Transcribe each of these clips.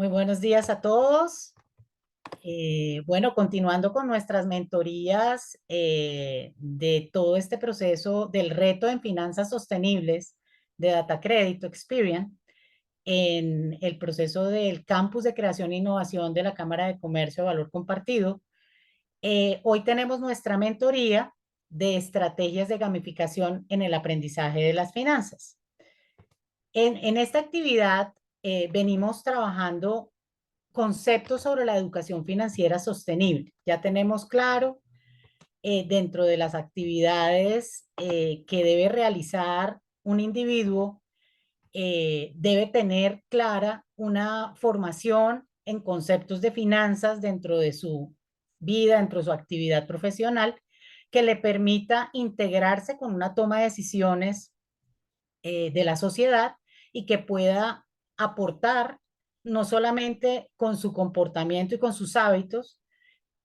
Muy buenos días a todos. Bueno, continuando con nuestras mentorías de todo este proceso del reto en finanzas sostenibles de Data Crédito Experian, en el proceso del campus de creación e innovación de la Cámara de Comercio de Valor Compartido. Hoy tenemos nuestra mentoría de estrategias de gamificación en el aprendizaje de las finanzas. En esta actividad venimos trabajando conceptos sobre la educación financiera sostenible. Ya tenemos claro dentro de las actividades que debe realizar un individuo, debe tener clara una formación en conceptos de finanzas dentro de su vida, dentro de su actividad profesional, que le permita integrarse con una toma de decisiones de la sociedad y que pueda aportar no solamente con su comportamiento y con sus hábitos,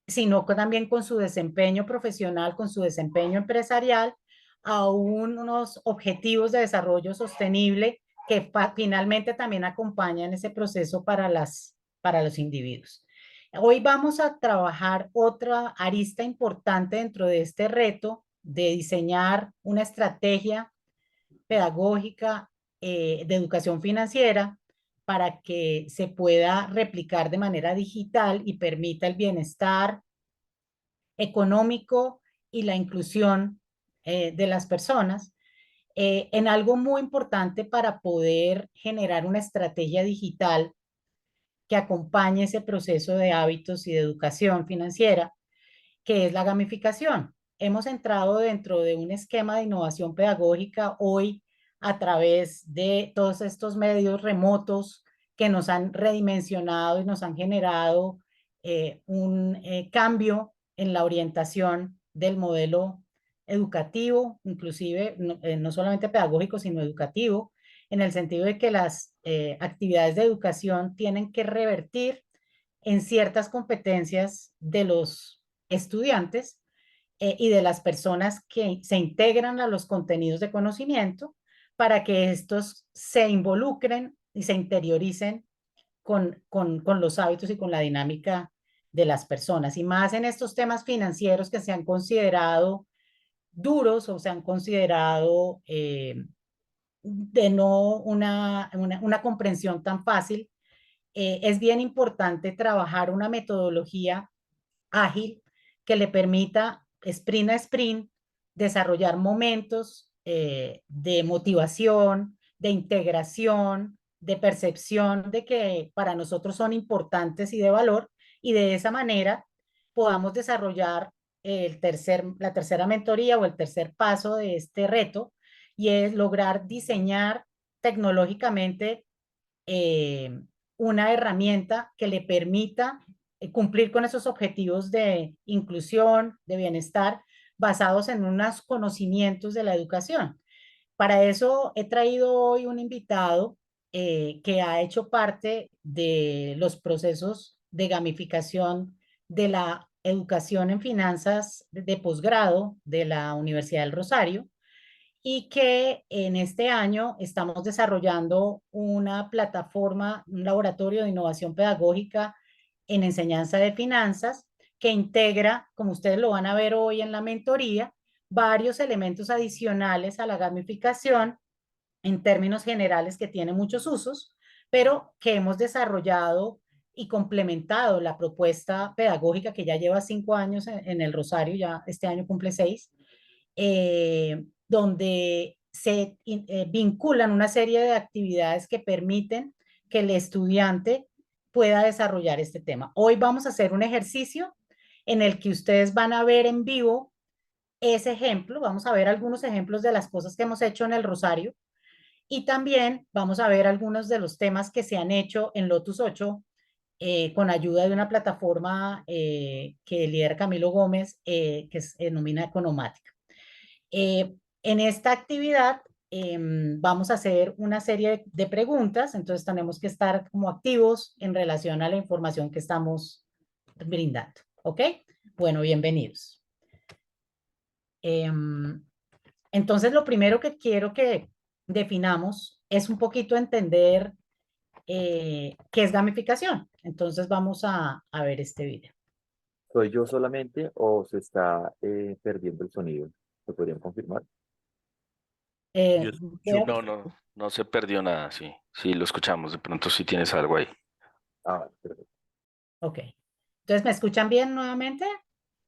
sino también con su desempeño profesional, con su desempeño empresarial, a unos objetivos de desarrollo sostenible que finalmente también acompañan ese proceso para los individuos. Hoy vamos a trabajar otra arista importante dentro de este reto de diseñar una estrategia pedagógica de educación financiera para que se pueda replicar de manera digital y permita el bienestar económico y la inclusión de las personas en algo muy importante para poder generar una estrategia digital que acompañe ese proceso de hábitos y de educación financiera, que es la gamificación. Hemos entrado dentro de un esquema de innovación pedagógica hoy a través de todos estos medios remotos que nos han redimensionado y nos han generado un cambio en la orientación del modelo educativo, inclusive no solamente pedagógico, sino educativo, en el sentido de que las actividades de educación tienen que revertir en ciertas competencias de los estudiantes y de las personas que se integran a los contenidos de conocimiento para que estos se involucren y se interioricen con los hábitos y con la dinámica de las personas. Y más en estos temas financieros que se han considerado duros o se han considerado de no una comprensión tan fácil, es bien importante trabajar una metodología ágil que le permita sprint a sprint desarrollar momentos de motivación, de integración, de percepción de que para nosotros son importantes y de valor, y de esa manera podamos desarrollar la tercera mentoría o el tercer paso de este reto, y es lograr diseñar tecnológicamente eh, una herramienta que le permita cumplir con esos objetivos de inclusión, de bienestar, basados en unos conocimientos de la educación. Para eso he traído hoy un invitado que ha hecho parte de los procesos de gamificación de la educación en finanzas de posgrado de la Universidad del Rosario, y que en este año estamos desarrollando una plataforma, un laboratorio de innovación pedagógica en enseñanza de finanzas que integra, como ustedes lo van a ver hoy en la mentoría, varios elementos adicionales a la gamificación en términos generales que tiene muchos usos, pero que hemos desarrollado y complementado la propuesta pedagógica que ya lleva 5 años en el Rosario, ya este año cumple 6, donde se vinculan una serie de actividades que permiten que el estudiante pueda desarrollar este tema. Hoy vamos a hacer un ejercicio en el que ustedes van a ver en vivo ese ejemplo, vamos a ver algunos ejemplos de las cosas que hemos hecho en el Rosario, y también vamos a ver algunos de los temas que se han hecho en Lotus 8 con ayuda de una plataforma que lidera Camilo Gómez, que se denomina Economática. En esta actividad vamos a hacer una serie de preguntas, entonces tenemos que estar como activos en relación a la información que estamos brindando. ¿Ok? Bueno, bienvenidos. Entonces, lo primero que quiero que definamos es un poquito entender qué es gamificación. Entonces vamos a ver este video. ¿Soy yo solamente o se está perdiendo el sonido? ¿Lo podrían confirmar? Eh, Yo, voy a- no se perdió nada, sí. Sí, lo escuchamos. De pronto sí tienes algo ahí. Ah, vale, perfecto. ok. Entonces, ¿me escuchan bien nuevamente?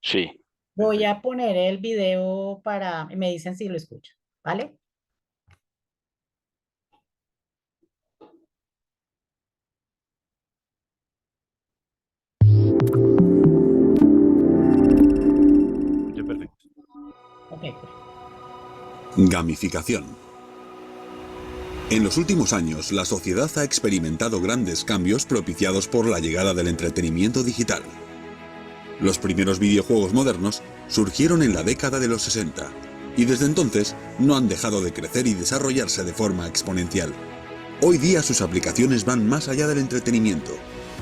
Sí. Voy Perfecto. a poner el video para, me dicen si lo escuchan, ¿vale? Ya, perfecto. Ok, perfecto. Gamificación. En los últimos años, la sociedad ha experimentado grandes cambios propiciados por la llegada del entretenimiento digital. Los primeros videojuegos modernos surgieron en la década de los 60 y desde entonces no han dejado de crecer y desarrollarse de forma exponencial. Hoy día sus aplicaciones van más allá del entretenimiento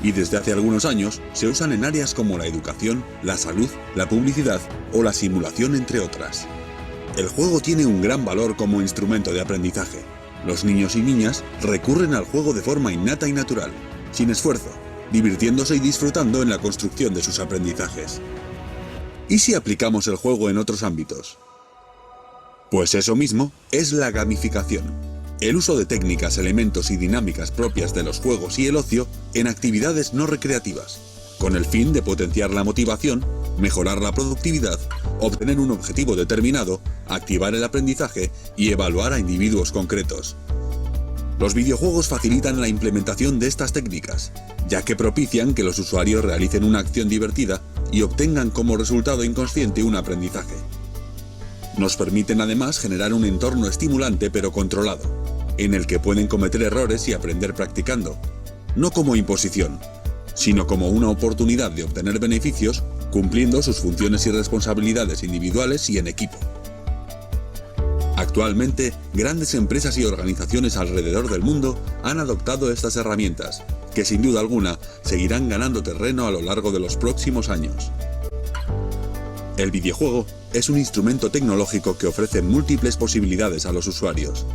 y desde hace algunos años se usan en áreas como la educación, la salud, la publicidad o la simulación, entre otras. El juego tiene un gran valor como instrumento de aprendizaje. Los niños y niñas recurren al juego de forma innata y natural, sin esfuerzo, divirtiéndose y disfrutando en la construcción de sus aprendizajes. ¿Y si aplicamos el juego en otros ámbitos? Pues eso mismo es la gamificación. El uso de técnicas, elementos y dinámicas propias de los juegos y el ocio en actividades no recreativas, con el fin de potenciar la motivación, mejorar la productividad, obtener un objetivo determinado, activar el aprendizaje y evaluar a individuos concretos. Los videojuegos facilitan la implementación de estas técnicas, ya que propician que los usuarios realicen una acción divertida y obtengan como resultado inconsciente un aprendizaje. Nos permiten además generar un entorno estimulante pero controlado, en el que pueden cometer errores y aprender practicando, no como imposición, sino como una oportunidad de obtener beneficios cumpliendo sus funciones y responsabilidades individuales y en equipo. Actualmente, grandes empresas y organizaciones alrededor del mundo han adoptado estas herramientas, que sin duda alguna seguirán ganando terreno a lo largo de los próximos años. El videojuego es un instrumento tecnológico que ofrece múltiples posibilidades a los usuarios,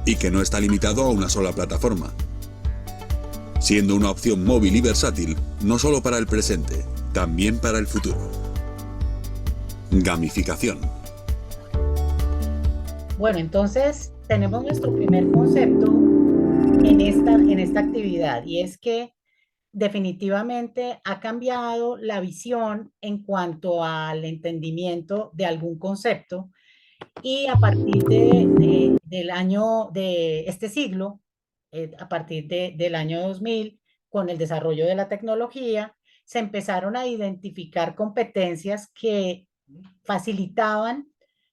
y que no está limitado a una sola plataforma, siendo una opción móvil y versátil no solo para el presente, también para el futuro. Gamificación. Bueno, entonces tenemos nuestro primer concepto en esta actividad y es que definitivamente ha cambiado la visión en cuanto al entendimiento de algún concepto y a partir del año de este siglo, a partir del año 2000, con el desarrollo de la tecnología, se empezaron a identificar competencias que facilitaban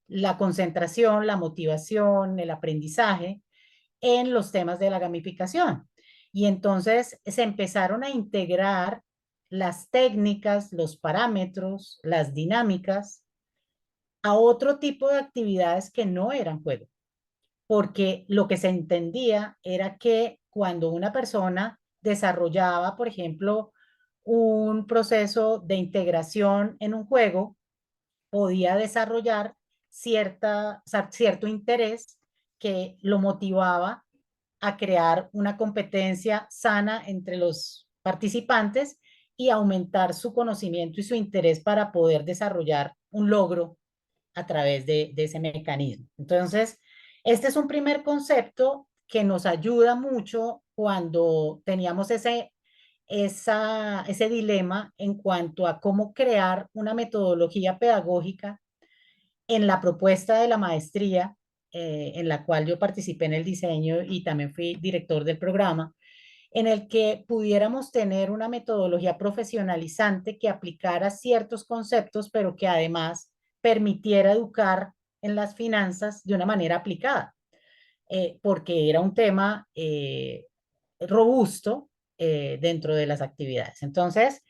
la concentración, la motivación, el aprendizaje en los temas de la gamificación. Y entonces se empezaron a integrar las técnicas, los parámetros, las dinámicas a otro tipo de actividades que no eran juego, porque lo que se entendía era que cuando una persona desarrollaba, por ejemplo, un proceso de integración en un juego, podía desarrollar cierto interés que lo motivaba a crear una competencia sana entre los participantes y aumentar su conocimiento y su interés para poder desarrollar un logro a través de ese mecanismo. Entonces, este es un primer concepto que nos ayuda mucho cuando teníamos ese dilema en cuanto a cómo crear una metodología pedagógica en la propuesta de la maestría, en la cual yo participé en el diseño y también fui director del programa, en el que pudiéramos tener una metodología profesionalizante que aplicara ciertos conceptos, pero que además permitiera educar en las finanzas de una manera aplicada, porque era un tema robusto dentro de las actividades. Entonces,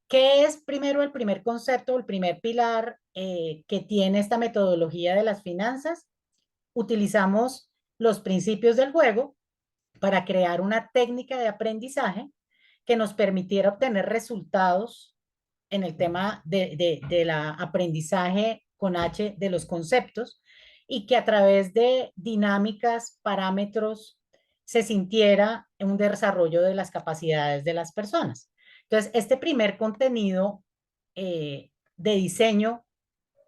¿qué es primero el primer concepto, el primer pilar que tiene esta metodología de las finanzas? Utilizamos los principios del juego para crear una técnica de aprendizaje que nos permitiera obtener resultados en el tema de la aprendizaje con H de los conceptos y que a través de dinámicas, parámetros se sintiera un desarrollo de las capacidades de las personas. Entonces, este primer contenido de diseño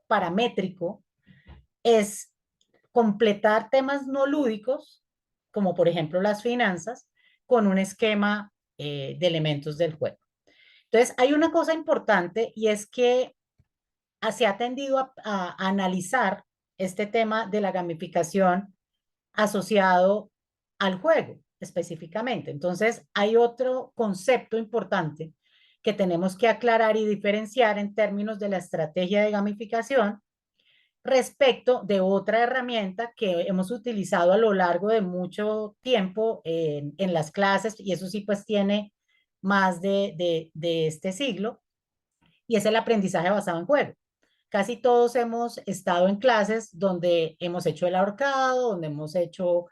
paramétrico es completar temas no lúdicos, como por ejemplo las finanzas, con un esquema de elementos del juego. Entonces, hay una cosa importante y es que se ha tendido a analizar este tema de la gamificación asociado al juego específicamente. Entonces, hay otro concepto importante que tenemos que aclarar y diferenciar en términos de la estrategia de gamificación respecto de otra herramienta que hemos utilizado a lo largo de mucho tiempo en las clases, y eso sí pues tiene más de este siglo, y es el aprendizaje basado en juego. Casi todos hemos estado en clases donde hemos hecho el ahorcado, donde hemos hecho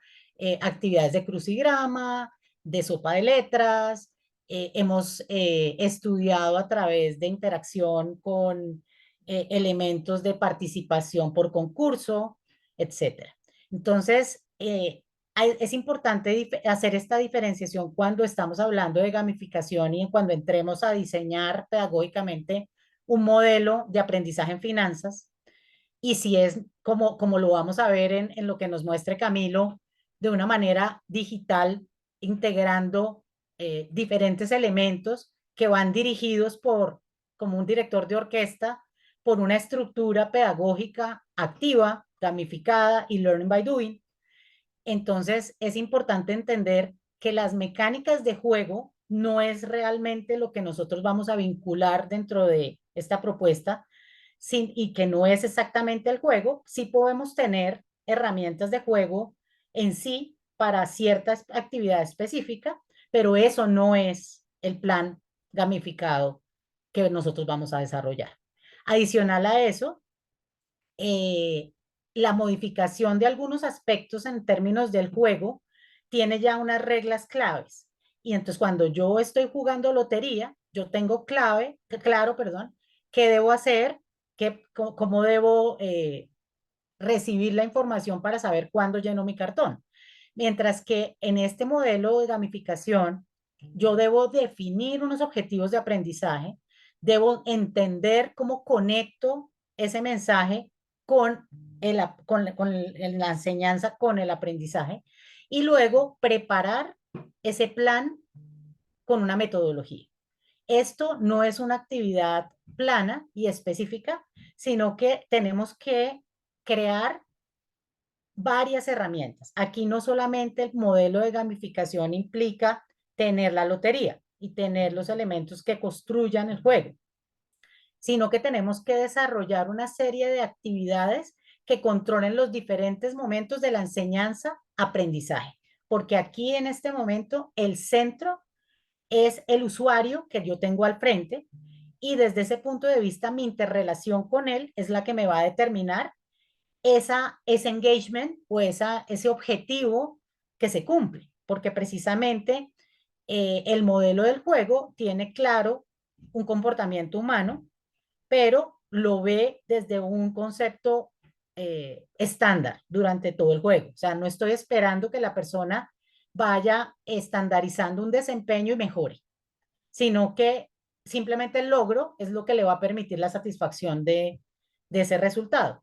actividades de crucigrama, de sopa de letras, hemos estudiado a través de interacción con elementos de participación por concurso, etcétera. Entonces, es importante hacer esta diferenciación cuando estamos hablando de gamificación y cuando entremos a diseñar pedagógicamente un modelo de aprendizaje en finanzas, y si es como lo vamos a ver en lo que nos muestre Camilo, de una manera digital, integrando diferentes elementos que van dirigidos como un director de orquesta, por una estructura pedagógica activa, gamificada y learning by doing. Entonces, es importante entender que las mecánicas de juego no es realmente lo que nosotros vamos a vincular dentro de esta propuesta, y que no es exactamente el juego. Sí podemos tener herramientas de juego en sí para cierta actividad específica, pero eso no es el plan gamificado que nosotros vamos a desarrollar. Adicional a eso, la modificación de algunos aspectos en términos del juego tiene ya unas reglas claves. Y entonces cuando yo estoy jugando lotería, yo tengo claro, perdón, qué debo hacer, cómo debo recibir la información para saber cuándo lleno mi cartón. Mientras que en este modelo de gamificación, yo debo definir unos objetivos de aprendizaje, debo entender cómo conecto ese mensaje con la enseñanza, con el aprendizaje, y luego preparar ese plan con una metodología. Esto no es una actividad plana y específica, sino que tenemos que crear varias herramientas. Aquí no solamente el modelo de gamificación implica tener la lotería y tener los elementos que construyan el juego, sino que tenemos que desarrollar una serie de actividades que controlen los diferentes momentos de la enseñanza-aprendizaje, porque aquí en este momento el centro es el usuario que yo tengo al frente, y desde ese punto de vista mi interrelación con él es la que me va a determinar ese engagement o ese objetivo que se cumple, porque precisamente el modelo del juego tiene claro un comportamiento humano, pero lo ve desde un concepto estándar durante todo el juego. O sea, no estoy esperando que la persona vaya estandarizando un desempeño y mejore, sino que simplemente el logro es lo que le va a permitir la satisfacción de ese resultado.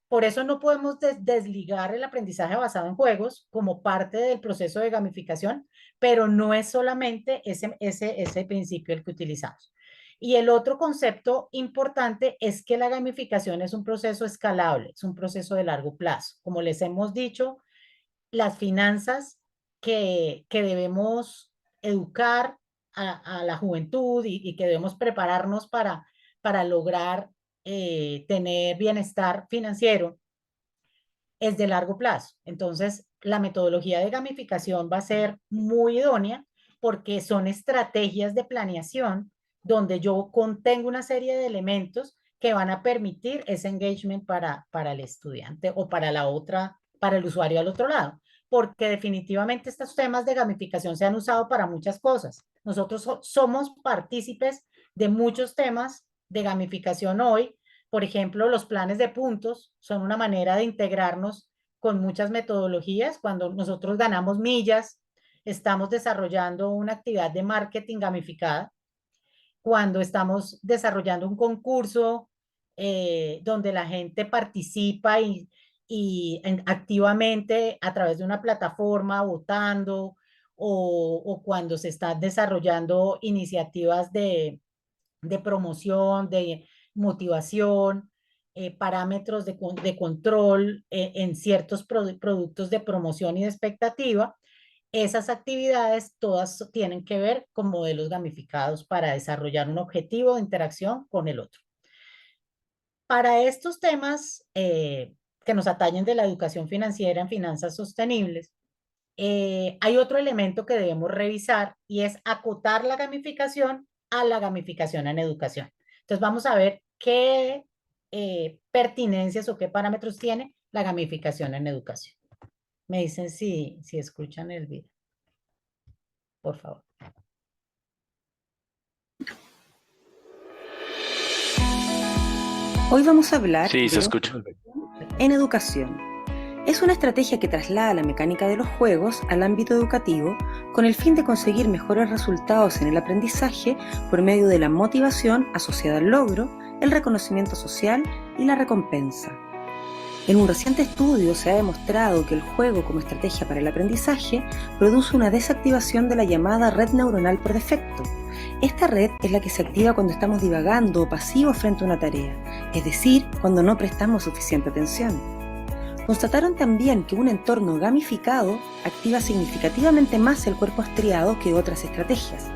Por eso no podemos desligar el aprendizaje basado en juegos como parte del proceso de gamificación, pero no es solamente ese principio el que utilizamos. Y el otro concepto importante es que la gamificación es un proceso escalable, es un proceso de largo plazo. Como les hemos dicho, las finanzas que debemos educar a la juventud y que debemos prepararnos para lograr tener bienestar financiero es de largo plazo. Entonces, la metodología de gamificación va a ser muy idónea porque son estrategias de planeación donde yo contengo una serie de elementos que van a permitir ese engagement para el estudiante o para el usuario al otro lado. Porque definitivamente estos temas de gamificación se han usado para muchas cosas. Nosotros somos partícipes de muchos temas de gamificación hoy. Por ejemplo, los planes de puntos son una manera de integrarnos con muchas metodologías. Cuando nosotros ganamos millas estamos desarrollando una actividad de marketing gamificada, cuando estamos desarrollando un concurso donde la gente participa activamente a través de una plataforma votando, o cuando se están desarrollando iniciativas de promoción, de motivación, parámetros de control en ciertos productos de promoción y de expectativa. Esas actividades todas tienen que ver con modelos gamificados para desarrollar un objetivo de interacción con el otro. Para estos temas que nos atañen de la educación financiera en finanzas sostenibles, hay otro elemento que debemos revisar y es acotar la gamificación a la gamificación en educación. Entonces vamos a ver qué pertinencias o qué parámetros tiene la gamificación en educación. Me dicen si escuchan el video, por favor. Hoy vamos a hablar Sí, se de escucha. en educación. Es una estrategia que traslada la mecánica de los juegos al ámbito educativo con el fin de conseguir mejores resultados en el aprendizaje por medio de la motivación asociada al logro, el reconocimiento social y la recompensa. En un reciente estudio se ha demostrado que el juego como estrategia para el aprendizaje produce una desactivación de la llamada red neuronal por defecto. Esta red es la que se activa cuando estamos divagando o pasivos frente a una tarea, es decir, cuando no prestamos suficiente atención. Constataron también que un entorno gamificado activa significativamente más el cuerpo estriado que otras estrategias.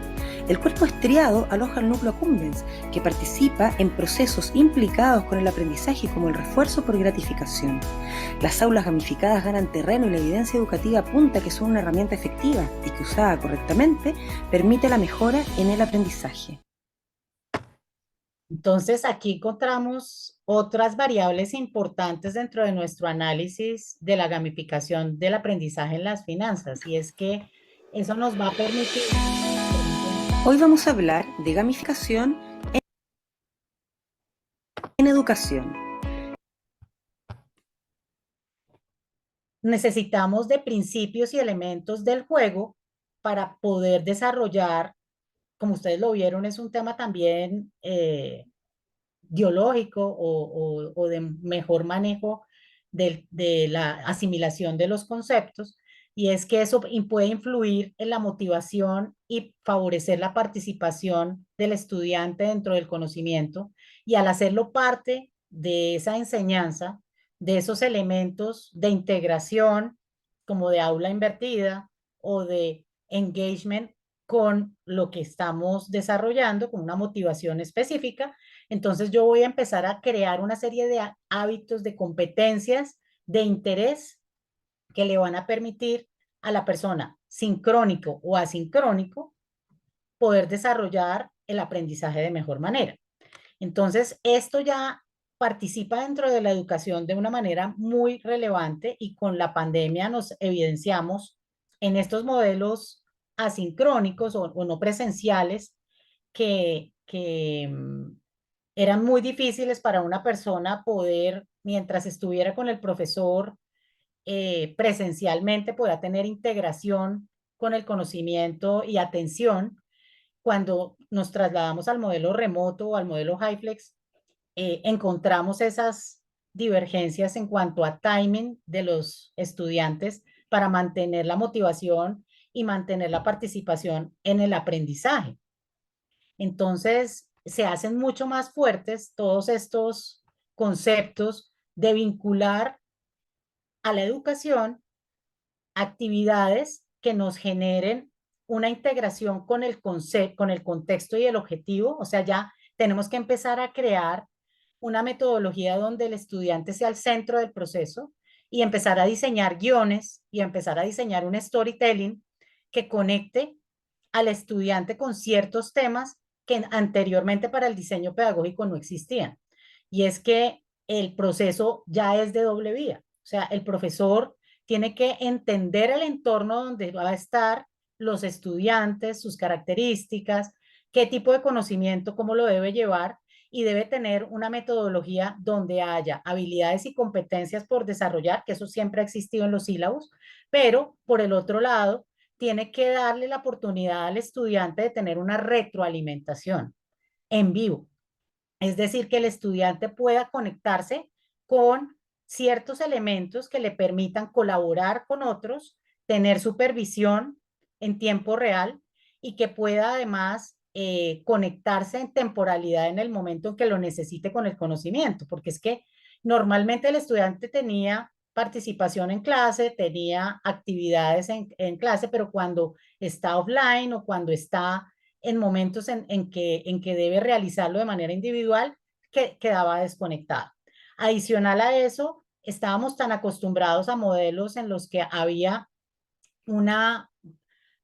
El cuerpo estriado aloja el núcleo accumbens, que participa en procesos implicados con el aprendizaje como el refuerzo por gratificación. Las aulas gamificadas ganan terreno y la evidencia educativa apunta que son una herramienta efectiva y que usada correctamente permite la mejora en el aprendizaje. Entonces, aquí encontramos otras variables importantes dentro de nuestro análisis de la gamificación del aprendizaje en las finanzas, y es que eso nos va a permitir... Hoy vamos a hablar de gamificación en educación. Necesitamos de principios y elementos del juego para poder desarrollar, como ustedes lo vieron, es un tema también biológico o de mejor manejo de la asimilación de los conceptos, y es que eso puede influir en la motivación y favorecer la participación del estudiante dentro del conocimiento, y al hacerlo parte de esa enseñanza, de esos elementos de integración, como de aula invertida o de engagement con lo que estamos desarrollando, con una motivación específica, entonces yo voy a empezar a crear una serie de hábitos, de competencias, de interés que le van a permitir a la persona, sincrónico o asincrónico, poder desarrollar el aprendizaje de mejor manera. Entonces, esto ya participa dentro de la educación de una manera muy relevante, y con la pandemia nos evidenciamos en estos modelos asincrónicos o no presenciales que eran muy difíciles para una persona poder, mientras estuviera con el profesor presencialmente, pueda tener integración con el conocimiento y atención. Cuando nos trasladamos al modelo remoto o al modelo HyFlex, encontramos esas divergencias en cuanto a timing de los estudiantes para mantener la motivación y mantener la participación en el aprendizaje. Entonces, se hacen mucho más fuertes todos estos conceptos de vincular a la educación actividades que nos generen una integración con el concepto, con el contexto y el objetivo. O sea, ya tenemos que empezar a crear una metodología donde el estudiante sea el centro del proceso, y empezar a diseñar guiones y empezar a diseñar un storytelling que conecte al estudiante con ciertos temas que anteriormente para el diseño pedagógico no existían. Y es que el proceso ya es de doble vía. O sea, el profesor tiene que entender el entorno donde va a estar los estudiantes, sus características, qué tipo de conocimiento, cómo lo debe llevar, y debe tener una metodología donde haya habilidades y competencias por desarrollar, que eso siempre ha existido en los sílabos, pero por el otro lado, tiene que darle la oportunidad al estudiante de tener una retroalimentación en vivo. Es decir, que el estudiante pueda conectarse con ciertos elementos que le permitan colaborar con otros, tener supervisión en tiempo real y que pueda además conectarse en temporalidad en el momento en que lo necesite con el conocimiento, porque es que normalmente el estudiante tenía participación en clase, tenía actividades en clase, pero cuando está offline o cuando está en momentos en que debe realizarlo de manera individual, quedaba desconectado. Adicional a eso, estábamos tan acostumbrados a modelos en los que había una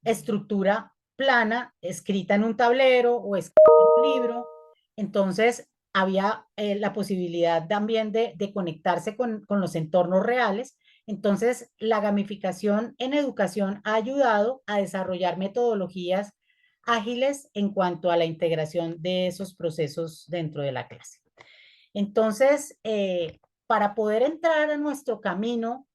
estructura plana escrita en un tablero o escrita en un libro. Entonces, había la posibilidad también de conectarse con los entornos reales. Entonces, la gamificación en educación ha ayudado a desarrollar metodologías ágiles en cuanto a la integración de esos procesos dentro de la clase. Entonces, para poder entrar a nuestro camino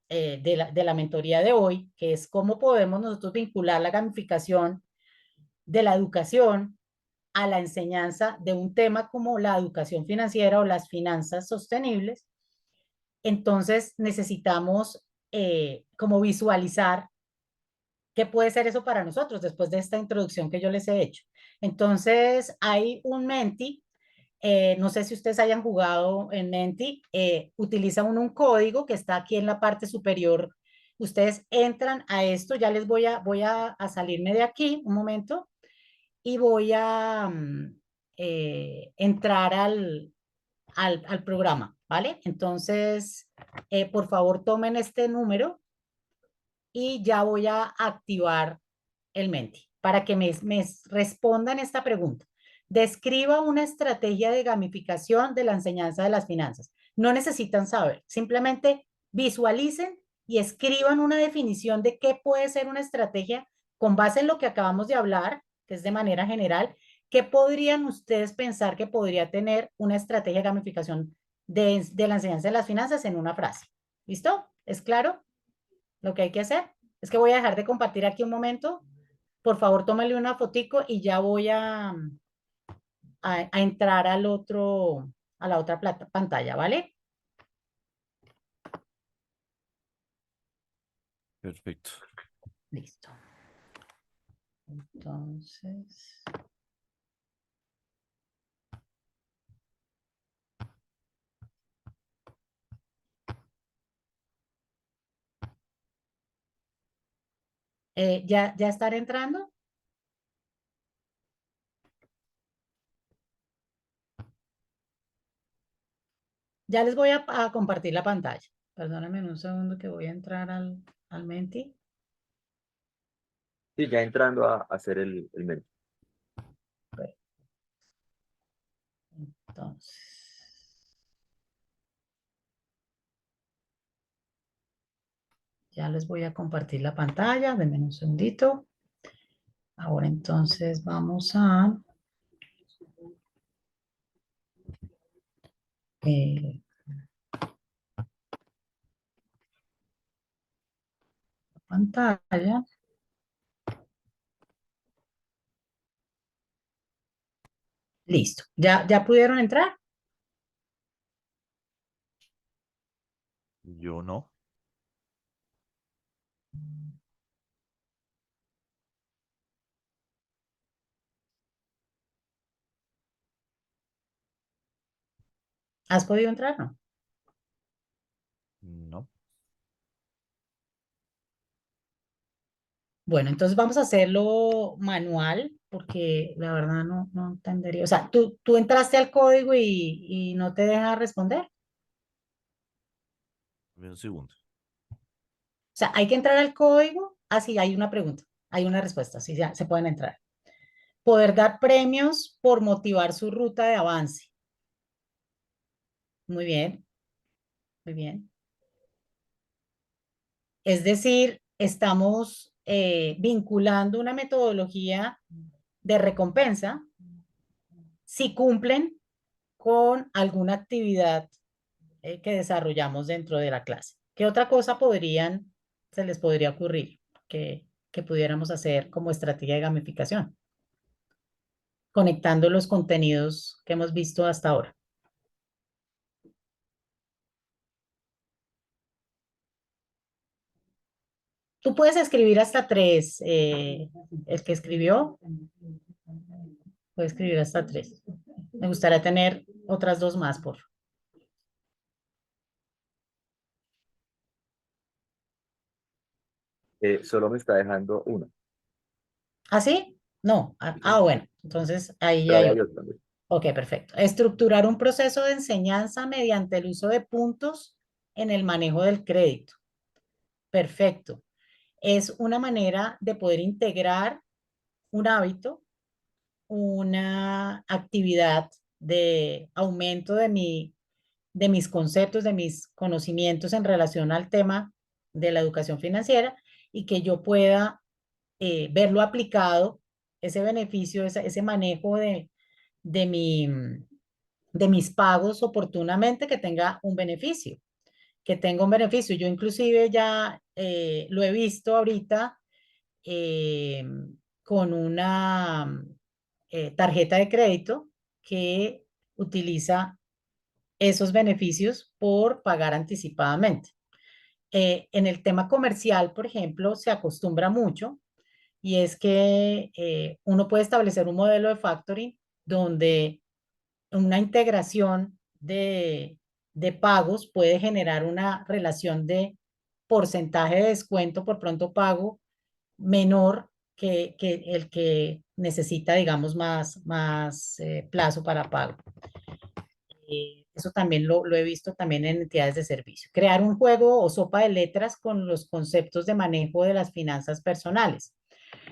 de la mentoría de hoy, que es cómo podemos nosotros vincular la gamificación de la educación a la enseñanza de un tema como la educación financiera o las finanzas sostenibles, entonces necesitamos como visualizar qué puede ser eso para nosotros después de esta introducción que yo les he hecho. Entonces, hay un Menti. No sé si ustedes hayan jugado en Menti, utiliza un código que está aquí en la parte superior. Ustedes entran a esto, ya les voy a salirme de aquí un momento y voy a entrar al programa, ¿vale? Entonces, por favor, tomen este número y ya voy a activar el Menti para que me respondan esta pregunta. Describa una estrategia de gamificación de la enseñanza de las finanzas. No necesitan saber, simplemente visualicen y escriban una definición de qué puede ser una estrategia con base en lo que acabamos de hablar, que es de manera general. ¿Qué podrían ustedes pensar que podría tener una estrategia de gamificación de la enseñanza de las finanzas en una frase? ¿Listo? ¿Es claro lo que hay que hacer? Es que voy a dejar de compartir aquí un momento. Por favor, tómale una fotico y ya voy a entrar a la otra pantalla, ¿vale? Perfecto. Listo. Entonces, ¿ya estará entrando? Ya les voy a compartir la pantalla. Perdóname un segundo que voy a entrar al Menti. Sí, ya entrando a hacer el menú. Entonces, ya les voy a compartir la pantalla. Denme un segundito. Ahora entonces vamos a pantalla. Listo. ¿Ya pudieron entrar? Yo no. ¿Has podido entrar? No. No. Bueno, entonces vamos a hacerlo manual porque la verdad no entendería. O sea, tú entraste al código y no te deja responder. O Dame un segundo. sea, hay que entrar al código. Ah, sí, hay una pregunta. Hay una respuesta. Sí, ya se pueden entrar. Poder dar premios por motivar su ruta de avance. Muy bien, muy bien. Es decir, estamos vinculando una metodología de recompensa si cumplen con alguna actividad que desarrollamos dentro de la clase. ¿Qué otra cosa se les podría ocurrir? Que que pudiéramos hacer como estrategia de gamificación, conectando los contenidos que hemos visto hasta ahora. Tú puedes escribir hasta 3. El que escribió puede escribir hasta 3. Me gustaría tener otras 2 más, por. Solo me está dejando una. ¿Ah, sí? No. Bueno. Entonces, ahí Pero ya ahí hay hay otro. otra. ¿No? Ok, perfecto. Estructurar un proceso de enseñanza mediante el uso de puntos en el manejo del crédito. Perfecto. Es una manera de poder integrar un hábito, una actividad de aumento de mis conceptos, de mis conocimientos en relación al tema de la educación financiera y que yo pueda verlo aplicado, ese beneficio, ese manejo de, mi, de mis pagos oportunamente, que tenga un beneficio, que tenga un beneficio. Yo inclusive ya lo he visto ahorita eh, con una tarjeta de crédito que utiliza esos beneficios por pagar anticipadamente. En el tema comercial, por ejemplo, se acostumbra mucho y es que uno puede establecer un modelo de factoring donde una integración de pagos puede generar una relación de porcentaje de descuento por pronto pago menor que el que necesita, digamos, más plazo para pago. Eso también lo he visto también en entidades de servicio. Crear un juego o sopa de letras con los conceptos de manejo de las finanzas personales.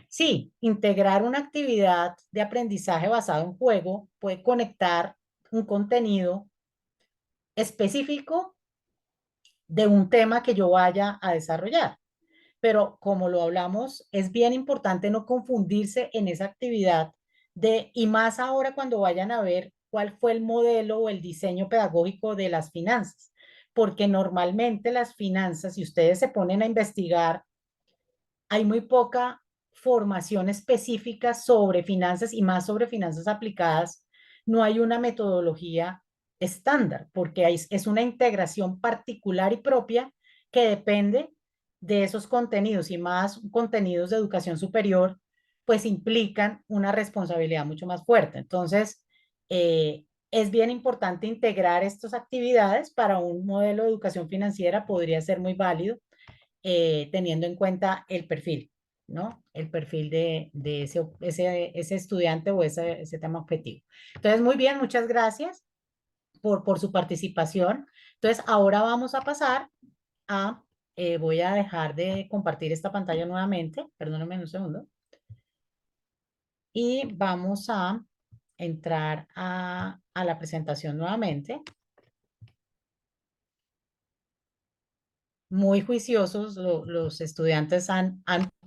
Sí, integrar una actividad de aprendizaje basado en juego puede conectar un contenido específico de un tema que yo vaya a desarrollar. Pero como lo hablamos, es bien importante no confundirse en esa actividad y más ahora cuando vayan a ver cuál fue el modelo o el diseño pedagógico de las finanzas, porque normalmente las finanzas, si ustedes se ponen a investigar, hay muy poca formación específica sobre finanzas y más sobre finanzas aplicadas. No hay una metodología estándar porque es una integración particular y propia que depende de esos contenidos y más contenidos de educación superior, pues implican una responsabilidad mucho más fuerte. Entonces, es bien importante integrar estas actividades para un modelo de educación financiera, podría ser muy válido teniendo en cuenta el perfil, ¿no? El perfil de ese estudiante o ese tema objetivo. Entonces, muy bien, muchas gracias por su participación. Entonces, ahora vamos a pasar a, voy a dejar de compartir esta pantalla nuevamente, perdónenme un segundo, y vamos a entrar a la presentación nuevamente. Muy juiciosos los estudiantes han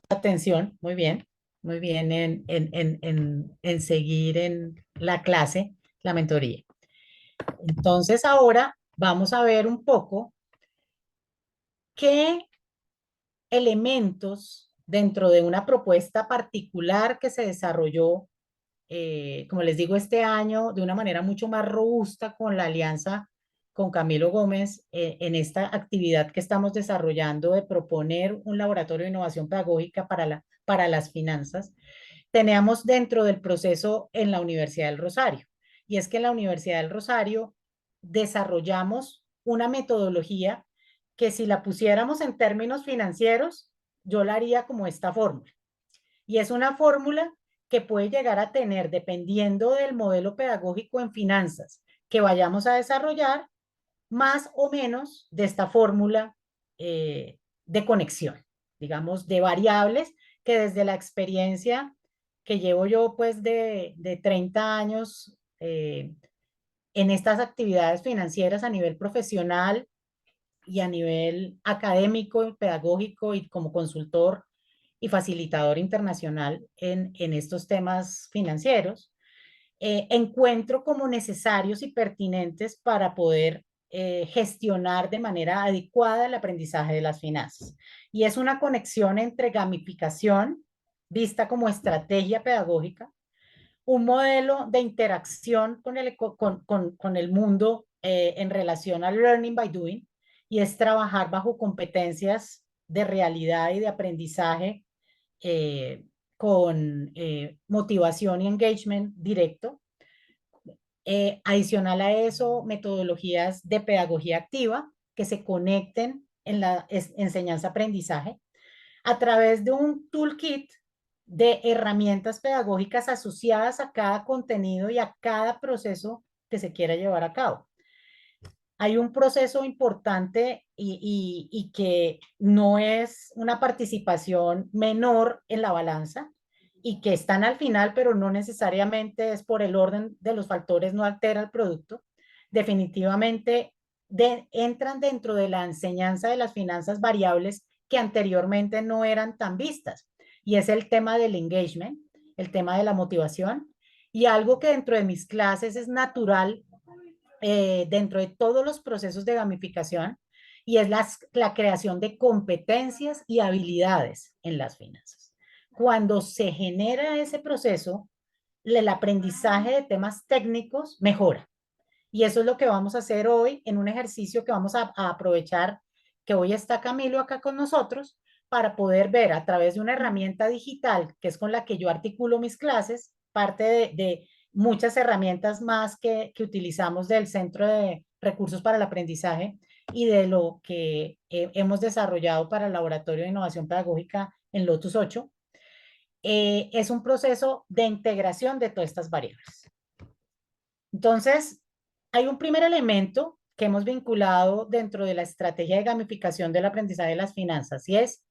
atención, muy bien en seguir en la clase, la mentoría. Entonces ahora vamos a ver un poco qué elementos dentro de una propuesta particular que se desarrolló, como les digo, este año de una manera mucho más robusta con la alianza con Camilo Gómez en esta actividad que estamos desarrollando de proponer un laboratorio de innovación pedagógica para las finanzas. Teníamos dentro del proceso en la Universidad del Rosario. Y es que en la Universidad del Rosario desarrollamos una metodología que si la pusiéramos en términos financieros, yo la haría como esta fórmula. Y es una fórmula que puede llegar a tener, dependiendo del modelo pedagógico en finanzas que vayamos a desarrollar, más o menos de esta fórmula de conexión, digamos, de variables que desde la experiencia que llevo yo pues de 30 años en estas actividades financieras a nivel profesional y a nivel académico, pedagógico y como consultor y facilitador internacional en estos temas financieros, encuentro como necesarios y pertinentes para poder gestionar de manera adecuada el aprendizaje de las finanzas. Y es una conexión entre gamificación, vista como estrategia pedagógica, un modelo de interacción con el mundo en relación al learning by doing, y es trabajar bajo competencias de realidad y de aprendizaje con motivación y engagement directo. Adicional a eso, metodologías de pedagogía activa que se conecten en la enseñanza-aprendizaje a través de un toolkit de herramientas pedagógicas asociadas a cada contenido y a cada proceso que se quiera llevar a cabo. Hay un proceso importante y que no es una participación menor en la balanza y que están al final, pero no necesariamente es por el orden de los factores, no altera el producto. Definitivamente entran dentro de la enseñanza de las finanzas variables que anteriormente no eran tan vistas. Y es el tema del engagement, el tema de la motivación, y algo que dentro de mis clases es natural dentro de todos los procesos de gamificación, y es la creación de competencias y habilidades en las finanzas. Cuando se genera ese proceso, el aprendizaje de temas técnicos mejora. Y eso es lo que vamos a hacer hoy en un ejercicio que vamos a aprovechar, que hoy está Camilo acá con nosotros, para poder ver a través de una herramienta digital, que es con la que yo articulo mis clases, parte de muchas herramientas más que utilizamos del Centro de Recursos para el Aprendizaje y de lo que hemos desarrollado para el Laboratorio de Innovación Pedagógica en Lotus 8. Es un proceso de integración de todas estas variables. Entonces, hay un primer elemento que hemos vinculado dentro de la estrategia de gamificación del aprendizaje de las finanzas, y es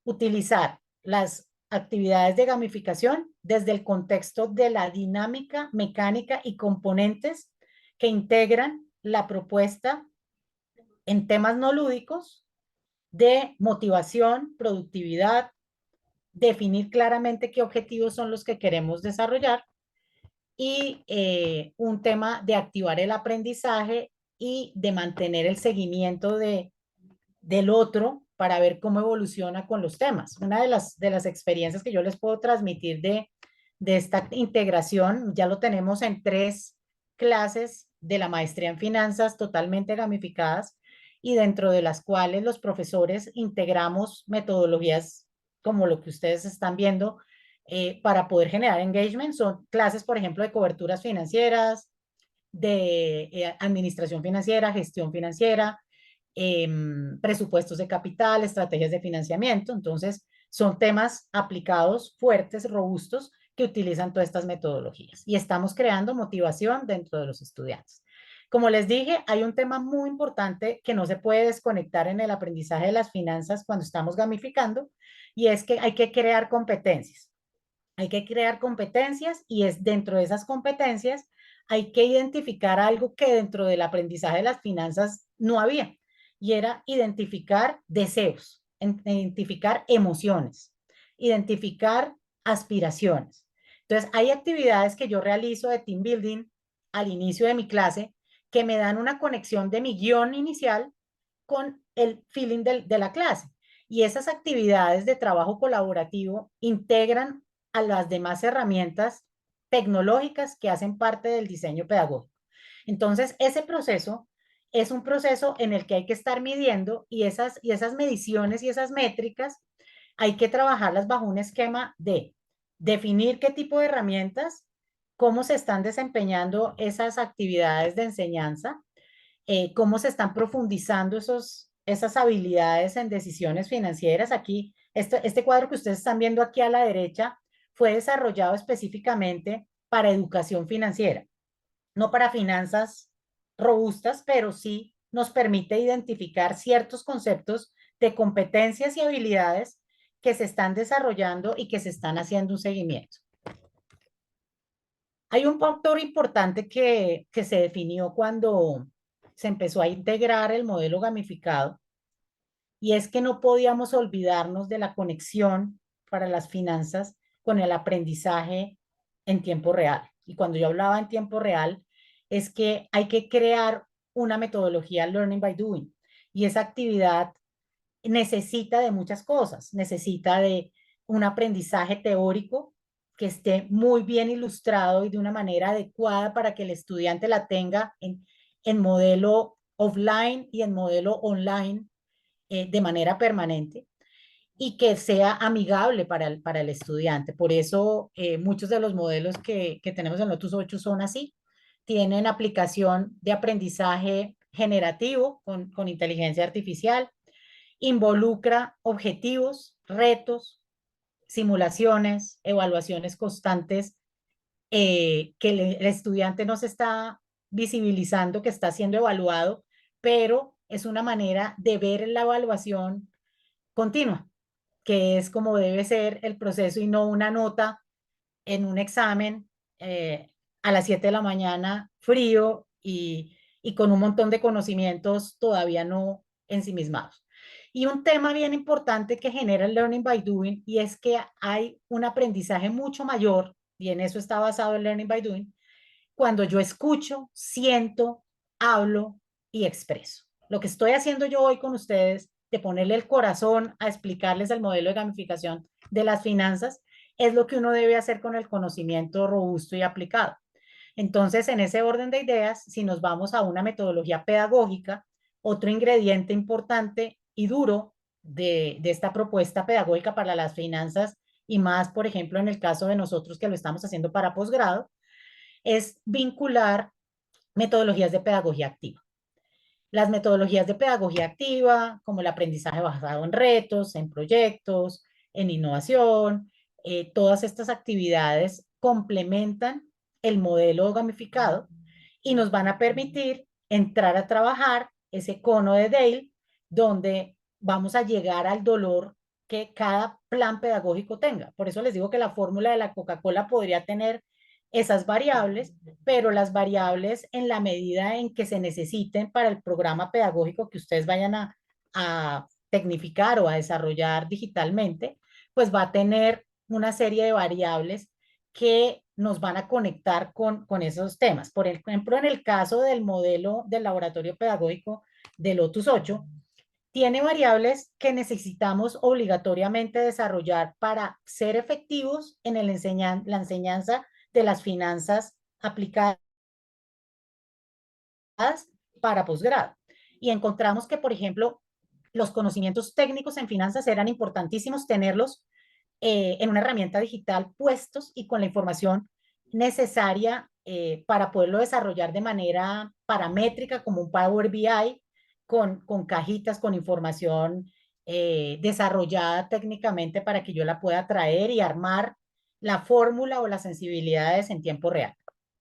utilizar las actividades de gamificación desde el contexto de la dinámica, mecánica y componentes que integran la propuesta en temas no lúdicos de motivación, productividad, definir claramente qué objetivos son los que queremos desarrollar, y un tema de activar el aprendizaje y de mantener el seguimiento del otro para ver cómo evoluciona con los temas. Una de las experiencias que yo les puedo transmitir de esta integración, ya lo tenemos en 3 clases de la maestría en finanzas totalmente gamificadas, y dentro de las cuales los profesores integramos metodologías como lo que ustedes están viendo para poder generar engagement. Son clases, por ejemplo, de coberturas financieras, de administración financiera, gestión financiera, presupuestos de capital, estrategias de financiamiento. Entonces, son temas aplicados, fuertes, robustos, que utilizan todas estas metodologías. Y estamos creando motivación dentro de los estudiantes. Como les dije, hay un tema muy importante que no se puede desconectar en el aprendizaje de las finanzas cuando estamos gamificando, y es que hay que crear competencias. Hay que crear competencias, y es dentro de esas competencias hay que identificar algo que dentro del aprendizaje de las finanzas no había, y era identificar deseos, identificar emociones, identificar aspiraciones. Entonces, hay actividades que yo realizo de team building al inicio de mi clase que me dan una conexión de mi guión inicial con el feeling de la clase. Y esas actividades de trabajo colaborativo integran a las demás herramientas tecnológicas que hacen parte del diseño pedagógico. Entonces, ese proceso es un proceso en el que hay que estar midiendo, y esas mediciones y esas métricas hay que trabajarlas bajo un esquema de definir qué tipo de herramientas, cómo se están desempeñando esas actividades de enseñanza, cómo se están profundizando esas habilidades en decisiones financieras. Aquí, este cuadro que ustedes están viendo aquí a la derecha fue desarrollado específicamente para educación financiera, no para finanzas robustas, pero sí nos permite identificar ciertos conceptos de competencias y habilidades que se están desarrollando y que se están haciendo un seguimiento. Hay un factor importante que se definió cuando se empezó a integrar el modelo gamificado, y es que no podíamos olvidarnos de la conexión para las finanzas con el aprendizaje en tiempo real. Y cuando yo hablaba en tiempo real, es que hay que crear una metodología Learning by Doing. Y esa actividad necesita de muchas cosas, necesita de un aprendizaje teórico que esté muy bien ilustrado y de una manera adecuada para que el estudiante la tenga en modelo offline y en modelo online de manera permanente y que sea amigable para el estudiante. Por eso muchos de los modelos que tenemos en Lotus 8 son así. Tienen aplicación de aprendizaje generativo con inteligencia artificial, involucra objetivos, retos, simulaciones, evaluaciones constantes que el estudiante no se está visibilizando que está siendo evaluado, pero es una manera de ver la evaluación continua, que es como debe ser el proceso y no una nota en un examen a las 7 de la mañana, frío y con un montón de conocimientos todavía no ensimismados. Y un tema bien importante que genera el Learning by Doing y es que hay un aprendizaje mucho mayor, y en eso está basado el Learning by Doing, cuando yo escucho, siento, hablo y expreso. Lo que estoy haciendo yo hoy con ustedes, de ponerle el corazón a explicarles el modelo de gamificación de las finanzas, es lo que uno debe hacer con el conocimiento robusto y aplicado. Entonces, en ese orden de ideas, si nos vamos a una metodología pedagógica, otro ingrediente importante y duro de esta propuesta pedagógica para las finanzas, y más, por ejemplo, en el caso de nosotros que lo estamos haciendo para posgrado, es vincular metodologías de pedagogía activa. Las metodologías de pedagogía activa, como el aprendizaje basado en retos, en proyectos, en innovación, todas estas actividades complementan el modelo gamificado y nos van a permitir entrar a trabajar ese cono de Dale, donde vamos a llegar al dolor que cada plan pedagógico tenga. Por eso les digo que la fórmula de la Coca-Cola podría tener esas variables, pero las variables en la medida en que se necesiten para el programa pedagógico que ustedes vayan a tecnificar o a desarrollar digitalmente, pues va a tener una serie de variables que nos van a conectar con esos temas. Por ejemplo, en el caso del modelo del laboratorio pedagógico de Lotus 8, tiene variables que necesitamos obligatoriamente desarrollar para ser efectivos en la enseñanza de las finanzas aplicadas para posgrado. Y encontramos que, por ejemplo, los conocimientos técnicos en finanzas eran importantísimos tenerlos en una herramienta digital puestos y con la información necesaria para poderlo desarrollar de manera paramétrica como un Power BI con cajitas, con información desarrollada técnicamente para que yo la pueda traer y armar la fórmula o las sensibilidades en tiempo real.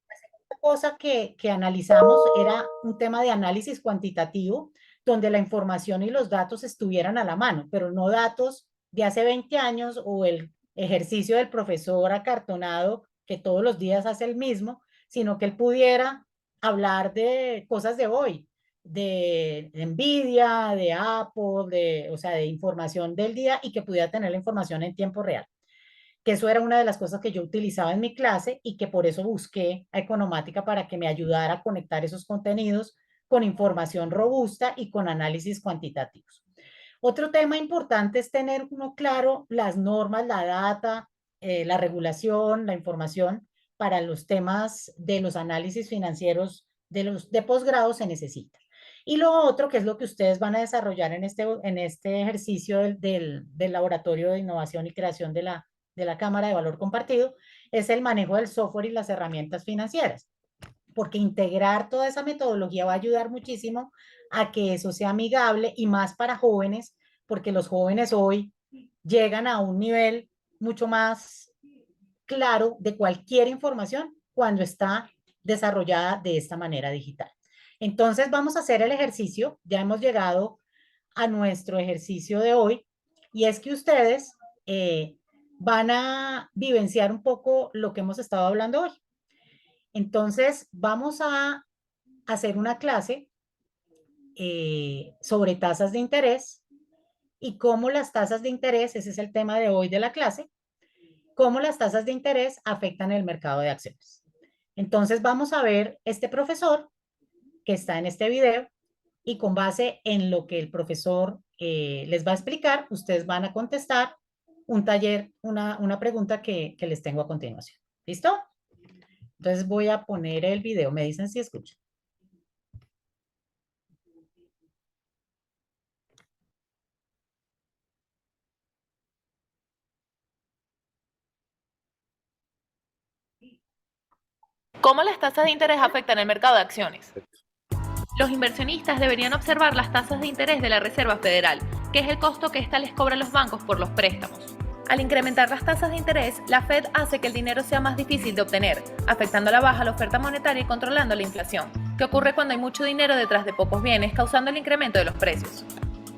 La segunda cosa que analizamos era un tema de análisis cuantitativo, donde la información y los datos estuvieran a la mano, pero no datos de hace 20 años o el ejercicio del profesor acartonado que todos los días hace el mismo, sino que él pudiera hablar de cosas de hoy, de Nvidia, de Apple, o sea, de información del día y que pudiera tener la información en tiempo real. Que eso era una de las cosas que yo utilizaba en mi clase y que por eso busqué a Economática para que me ayudara a conectar esos contenidos con información robusta y con análisis cuantitativos. Otro tema importante es tener uno claro las normas, la data, la regulación, la información para los temas de los análisis financieros de posgrado se necesita. Y lo otro, que es lo que ustedes van a desarrollar en este ejercicio del Laboratorio de Innovación y Creación de la Cámara de Valor Compartido, es el manejo del software y las herramientas financieras, porque integrar toda esa metodología va a ayudar muchísimo a que eso sea amigable y más para jóvenes, porque los jóvenes hoy llegan a un nivel mucho más claro de cualquier información cuando está desarrollada de esta manera digital. Entonces vamos a hacer el ejercicio, ya hemos llegado a nuestro ejercicio de hoy, y es que ustedes van a vivenciar un poco lo que hemos estado hablando hoy. Entonces vamos a hacer una clase sobre tasas de interés y cómo las tasas de interés, ese es el tema de hoy de la clase, cómo las tasas de interés afectan el mercado de acciones. Entonces vamos a ver este profesor que está en este video y con base en lo que el profesor les va a explicar, ustedes van a contestar un taller, una pregunta que les tengo a continuación. ¿Listo? Entonces voy a poner el video. Me dicen si escuchan. ¿Cómo las tasas de interés afectan el mercado de acciones? Los inversionistas deberían observar las tasas de interés de la Reserva Federal, que es el costo que ésta les cobra a los bancos por los préstamos. Al incrementar las tasas de interés, la Fed hace que el dinero sea más difícil de obtener, afectando a la baja la oferta monetaria y controlando la inflación, que ocurre cuando hay mucho dinero detrás de pocos bienes, causando el incremento de los precios.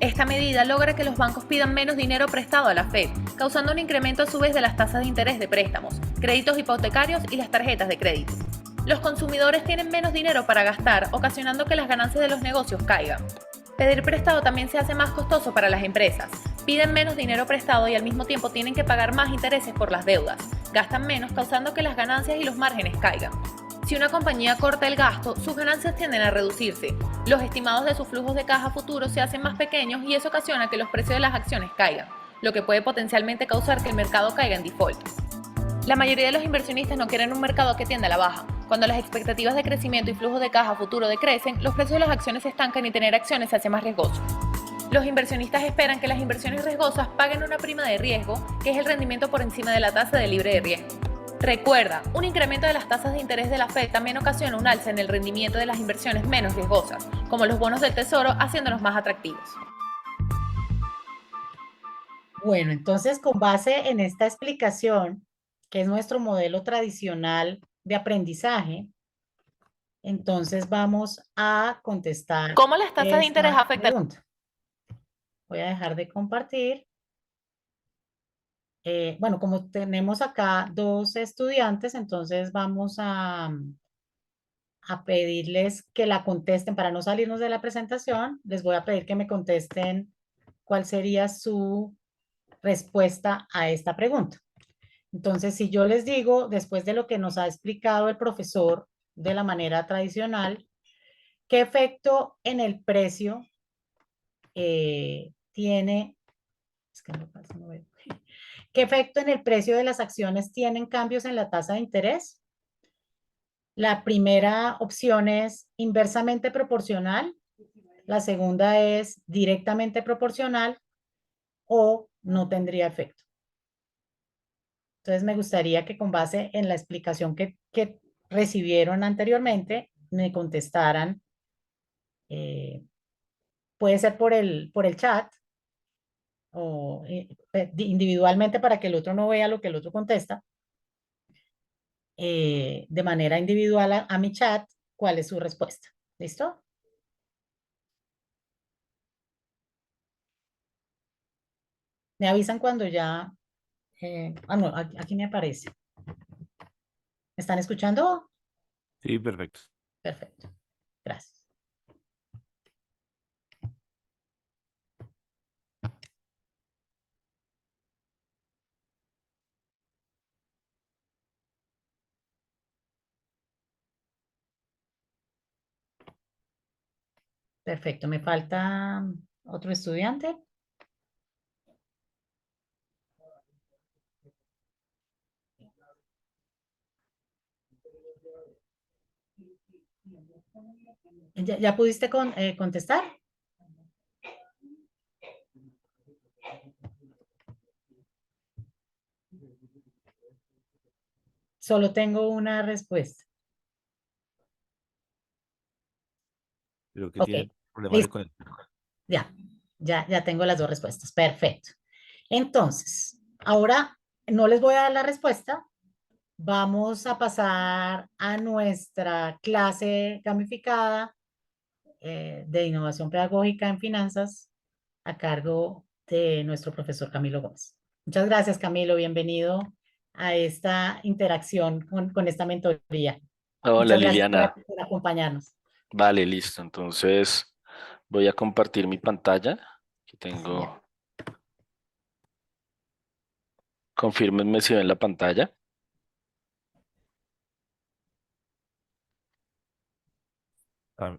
Esta medida logra que los bancos pidan menos dinero prestado a la Fed, causando un incremento a su vez de las tasas de interés de préstamos, créditos hipotecarios y las tarjetas de crédito. Los consumidores tienen menos dinero para gastar, ocasionando que las ganancias de los negocios caigan. Pedir prestado también se hace más costoso para las empresas. Piden menos dinero prestado y al mismo tiempo tienen que pagar más intereses por las deudas. Gastan menos, causando que las ganancias y los márgenes caigan. Si una compañía corta el gasto, sus ganancias tienden a reducirse. Los estimados de sus flujos de caja futuros se hacen más pequeños y eso ocasiona que los precios de las acciones caigan, lo que puede potencialmente causar que el mercado caiga en default. La mayoría de los inversionistas no quieren un mercado que tienda a la baja. Cuando las expectativas de crecimiento y flujo de caja futuro decrecen, los precios de las acciones se estancan y tener acciones se hace más riesgoso. Los inversionistas esperan que las inversiones riesgosas paguen una prima de riesgo, que es el rendimiento por encima de la tasa de libre de riesgo. Recuerda, un incremento de las tasas de interés de la Fed también ocasiona un alza en el rendimiento de las inversiones menos riesgosas, como los bonos del tesoro, haciéndolos más atractivos. Bueno, entonces con base en esta explicación, que es nuestro modelo tradicional de aprendizaje, entonces vamos a contestar ¿Cómo las tasas de interés esta afectan? pregunta. Voy a dejar de compartir. Bueno, como tenemos acá dos estudiantes, entonces vamos a pedirles que la contesten para no salirnos de la presentación. Les voy a pedir que me contesten cuál sería su respuesta a esta pregunta. Entonces, si yo les digo, después de lo que nos ha explicado el profesor de la manera tradicional, ¿qué efecto en el precio tiene? Es que no veo. ¿Qué efecto en el precio de las acciones tienen cambios en la tasa de interés? La primera opción es inversamente proporcional, la segunda es directamente proporcional o no tendría efecto. Entonces me gustaría que con base en la explicación que recibieron anteriormente, me contestaran. Puede ser por el chat o individualmente para que el otro no vea lo que el otro contesta. De manera individual a mi chat, cuál es su respuesta. ¿Listo? Me avisan cuando ya... no, aquí me aparece. ¿Me están escuchando? Sí, perfecto. Perfecto. Gracias. Perfecto. Me falta otro estudiante. ¿Ya pudiste contestar? Solo tengo una respuesta. Creo que Ok, tiene problemas de listo. conexión. Ya tengo las dos respuestas. Perfecto. Entonces, ahora no les voy a dar la respuesta. Vamos a pasar a nuestra clase gamificada de innovación pedagógica en finanzas a cargo de nuestro profesor Camilo Gómez. Muchas gracias, Camilo. Bienvenido a esta interacción con esta mentoría. Hola, Muchas gracias Liliana. por acompañarnos. Vale, listo. Entonces voy a compartir mi pantalla. Aquí tengo. Confírmenme si ven la pantalla.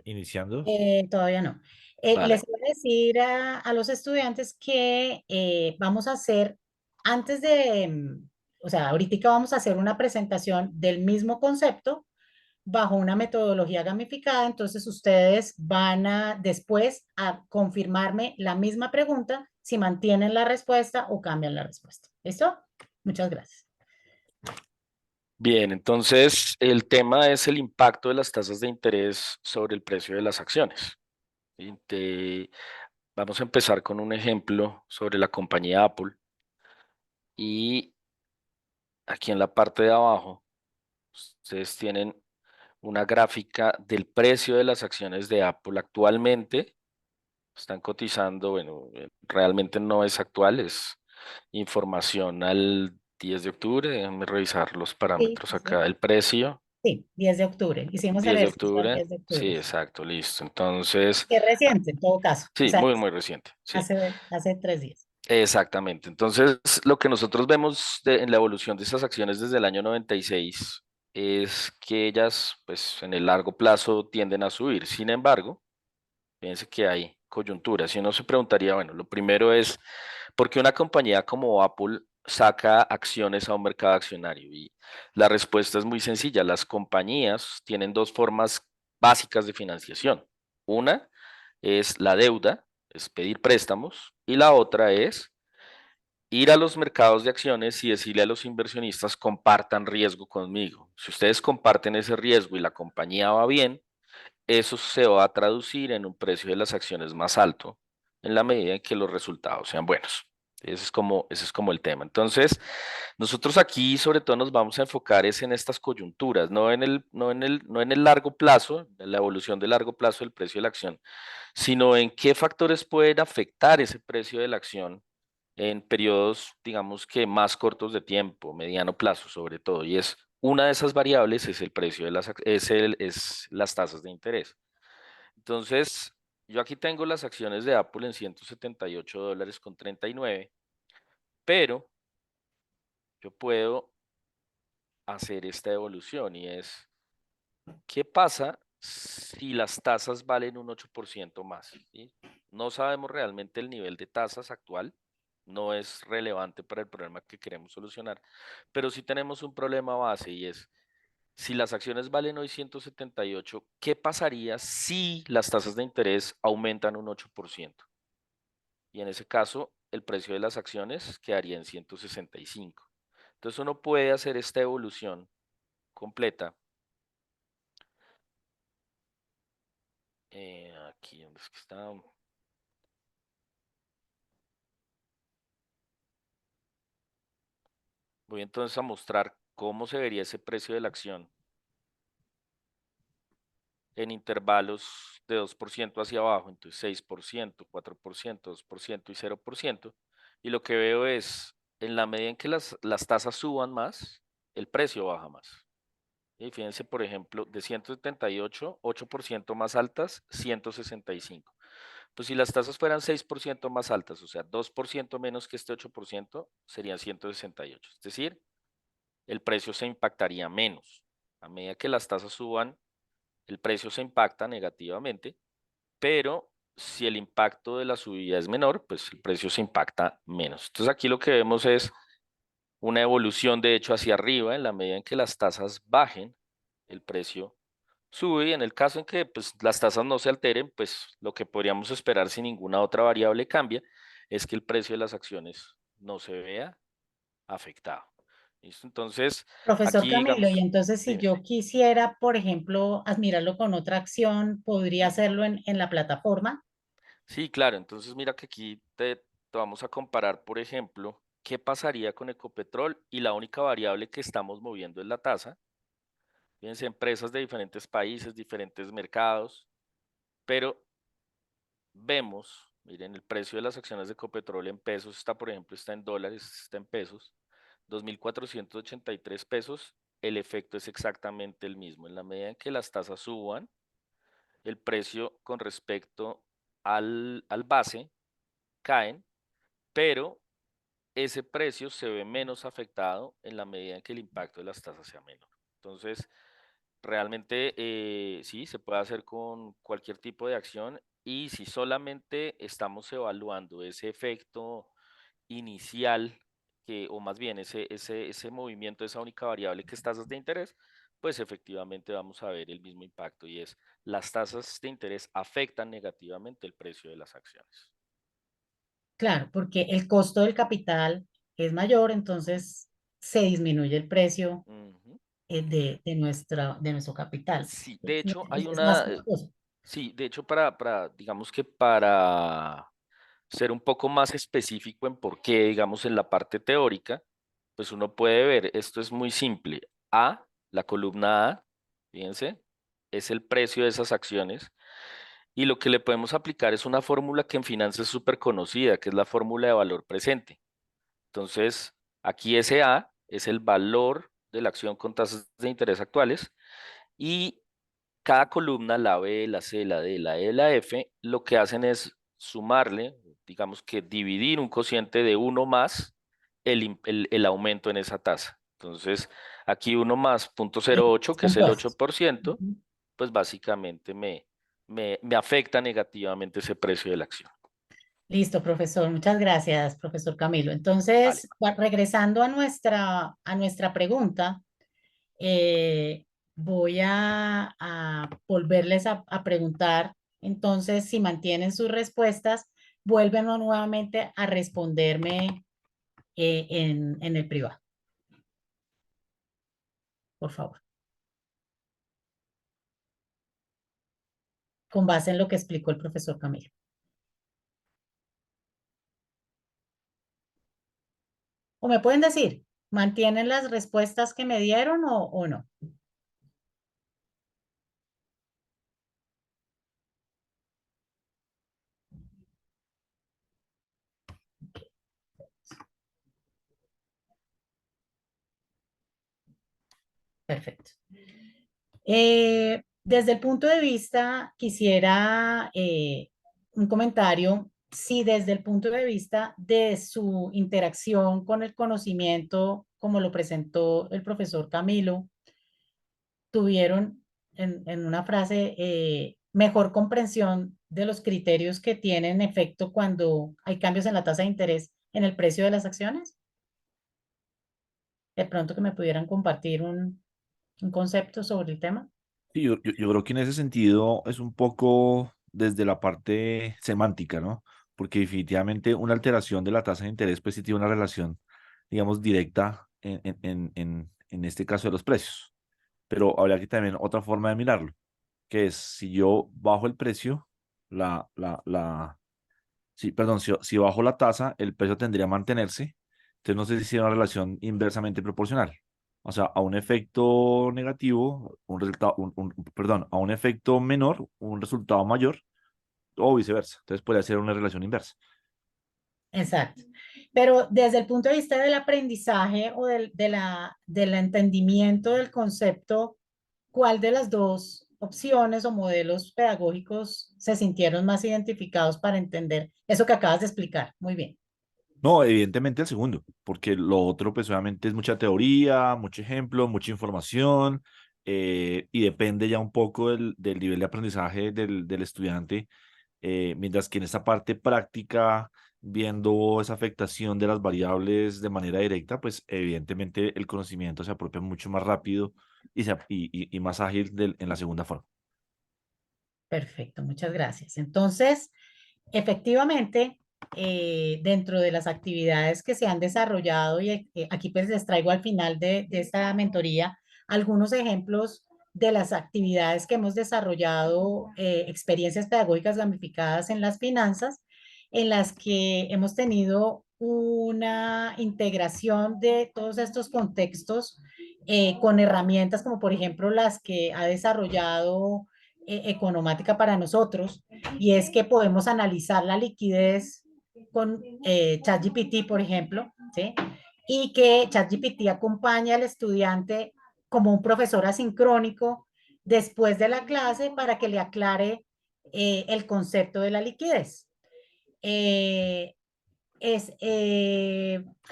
Iniciando. Todavía no. Vale. Les voy a decir a los estudiantes que vamos a hacer, antes de, o sea, ahorita vamos a hacer una presentación del mismo concepto bajo una metodología gamificada, entonces ustedes van a después a confirmarme la misma pregunta si mantienen la respuesta o cambian la respuesta. ¿Listo? Muchas gracias. Bien, entonces el tema es el impacto de las tasas de interés sobre el precio de las acciones. ¿Sí? Vamos a empezar con un ejemplo sobre la compañía Apple. Y aquí en la parte de abajo, ustedes tienen una gráfica del precio de las acciones de Apple actualmente. Están cotizando, bueno, realmente no es actual, es información al 10 de octubre. Déjenme revisar los Sí, parámetros acá. sí, El precio, sí, 10 de octubre. Hicimos el 10 de ejercicio el octubre. 10 de Sí, octubre. exacto, listo. Entonces, Que reciente, en todo caso. O sí, sea, muy, muy reciente. Sí, hace 3 días. exactamente. Entonces, lo que nosotros vemos en la evolución de esas acciones desde el año 96 es que ellas, pues, en el largo plazo tienden a subir. Sin embargo, fíjense que hay coyunturas. Si uno se preguntaría, bueno, lo primero es, ¿por qué una compañía como Apple saca acciones a un mercado accionario? Y la respuesta es muy sencilla. Las compañías tienen dos formas básicas de financiación. Una es la deuda, es pedir préstamos, y la otra es ir a los mercados de acciones y decirle a los inversionistas, compartan riesgo conmigo. Si ustedes comparten ese riesgo y la compañía va bien, eso se va a traducir en un precio de las acciones más alto en la medida en que los resultados sean buenos. Ese es como el tema. Entonces, nosotros aquí sobre todo nos vamos a enfocar es en estas coyunturas, no en el largo plazo, en la evolución de largo plazo del precio de la acción, sino en qué factores pueden afectar ese precio de la acción en periodos, digamos que más cortos de tiempo, mediano plazo sobre todo, y es una de esas variables es el precio de es las tasas de interés. Entonces, yo aquí tengo las acciones de Apple en $178.39, pero yo puedo hacer esta evolución y es, ¿qué pasa si las tasas valen un 8% más? ¿Sí? No sabemos realmente el nivel de tasas actual, no es relevante para el problema que queremos solucionar, pero sí tenemos un problema base y es, si las acciones valen hoy 178, ¿qué pasaría si las tasas de interés aumentan un 8%? Y en ese caso, el precio de las acciones quedaría en 165. Entonces uno puede hacer esta evolución completa. Aquí, ¿dónde es que está? Voy entonces a mostrar cómo se vería ese precio de la acción en intervalos de 2% hacia abajo, entonces 6%, 4%, 2% y 0%. Y lo que veo es, en la medida en que las tasas suban más, el precio baja más. Y fíjense, por ejemplo, de 178, 8% más altas, 165. Pues si las tasas fueran 6% más altas, o sea, 2% menos que este 8%, serían 168. Es decir, el precio se impactaría menos. A medida que las tasas suban, el precio se impacta negativamente, pero si el impacto de la subida es menor, pues el precio se impacta menos. Entonces aquí lo que vemos es una evolución de hecho hacia arriba. En la medida en que las tasas bajen, el precio sube, y en el caso en que pues, las tasas no se alteren, pues lo que podríamos esperar si ninguna otra variable cambia es que el precio de las acciones no se vea afectado. ¿Listo? Entonces, Profesor aquí Camilo, y digamos, entonces si dime. yo quisiera, por ejemplo, admirarlo con otra acción, ¿podría hacerlo en la plataforma? Sí, claro, entonces mira que aquí te vamos a comparar, por ejemplo, qué pasaría con Ecopetrol y la única variable que estamos moviendo es la tasa. Fíjense, empresas de diferentes países, diferentes mercados, pero vemos, miren, el precio de las acciones de Ecopetrol en pesos está, por ejemplo, está en dólares, está en pesos, 2.483 pesos, el efecto es exactamente el mismo. En la medida en que las tasas suban, el precio con respecto al base caen, pero ese precio se ve menos afectado en la medida en que el impacto de las tasas sea menor. Entonces, realmente sí, se puede hacer con cualquier tipo de acción y si solamente estamos evaluando ese efecto inicial, o más bien ese movimiento, esa única variable que es tasas de interés, pues efectivamente vamos a ver el mismo impacto y es las tasas de interés afectan negativamente el precio de las acciones. Claro, porque el costo del capital es mayor, entonces se disminuye el precio Ujú. de nuestro capital. Sí, de hecho hay Es más una, costoso. sí, de hecho digamos que para ser un poco más específico en por qué, digamos, en la parte teórica, pues uno puede ver, esto es muy simple. La columna A, fíjense, es el precio de esas acciones. Y lo que le podemos aplicar es una fórmula que en finanzas es súper conocida, que es la fórmula de valor presente. Entonces, aquí ese A es el valor de la acción con tasas de interés actuales y cada columna, la B, la C, la D, la E, la F, lo que hacen es sumarle, digamos que dividir un cociente de 1 más el aumento en esa tasa. Entonces, aquí 1 más Es 0.08, que es el compuesto. 8%, Ujú. pues básicamente me afecta negativamente ese precio de la acción. Listo, profesor. Muchas gracias, profesor Camilo. Vale. Entonces, regresando a nuestra pregunta, eh, voy a volverles a preguntar. Entonces, si mantienen sus respuestas, vuelven nuevamente a responderme en el privado, por favor, con base en lo que explicó el profesor Camilo. O me pueden decir, ¿mantienen las respuestas que me dieron o no? Perfecto. Desde el punto de vista, quisiera un comentario, si desde el punto de vista de su interacción con el conocimiento, como lo presentó el profesor Camilo, tuvieron en una frase mejor comprensión de los criterios que tienen efecto cuando hay cambios en la tasa de interés en el precio de las acciones. De pronto que me pudieran compartir un concepto sobre el tema. Sí, yo creo que en ese sentido es un poco desde la parte semántica, ¿no? Porque definitivamente una alteración de la tasa de interés pues sí tiene una relación, digamos, directa en este caso de los precios. Pero habría que también otra forma de mirarlo, que es si yo bajo el precio, sí, perdón, si bajo la tasa, el precio tendría que mantenerse. Entonces no sé si es una relación inversamente proporcional. O sea, a un efecto negativo, un resultado, perdón, a un efecto menor, un resultado mayor, o viceversa. Entonces puede ser una relación inversa. Exacto. Pero desde el punto de vista del aprendizaje o del entendimiento del concepto, ¿cuál de las dos opciones o modelos pedagógicos se sintieron más identificados para entender eso que acabas de explicar? Muy bien. No, evidentemente el segundo, porque lo otro, pues obviamente es mucha teoría, mucho ejemplo, mucha información, y depende ya un poco del nivel de aprendizaje del estudiante, mientras que en esta parte práctica, viendo esa afectación de las variables de manera directa, pues evidentemente el conocimiento se apropia mucho más rápido y más ágil en la segunda forma. Perfecto, muchas gracias. Entonces, efectivamente, dentro de las actividades que se han desarrollado, y aquí pues les traigo al final de esta mentoría algunos ejemplos de las actividades que hemos desarrollado, experiencias pedagógicas gamificadas en las finanzas, en las que hemos tenido una integración de todos estos contextos con herramientas como por ejemplo las que ha desarrollado Economática para nosotros, y es que podemos analizar la liquidez con ChatGPT, por ejemplo, ¿sí? Y que ChatGPT acompaña al estudiante como un profesor asincrónico después de la clase para que le aclare el concepto de la liquidez. Eh, es,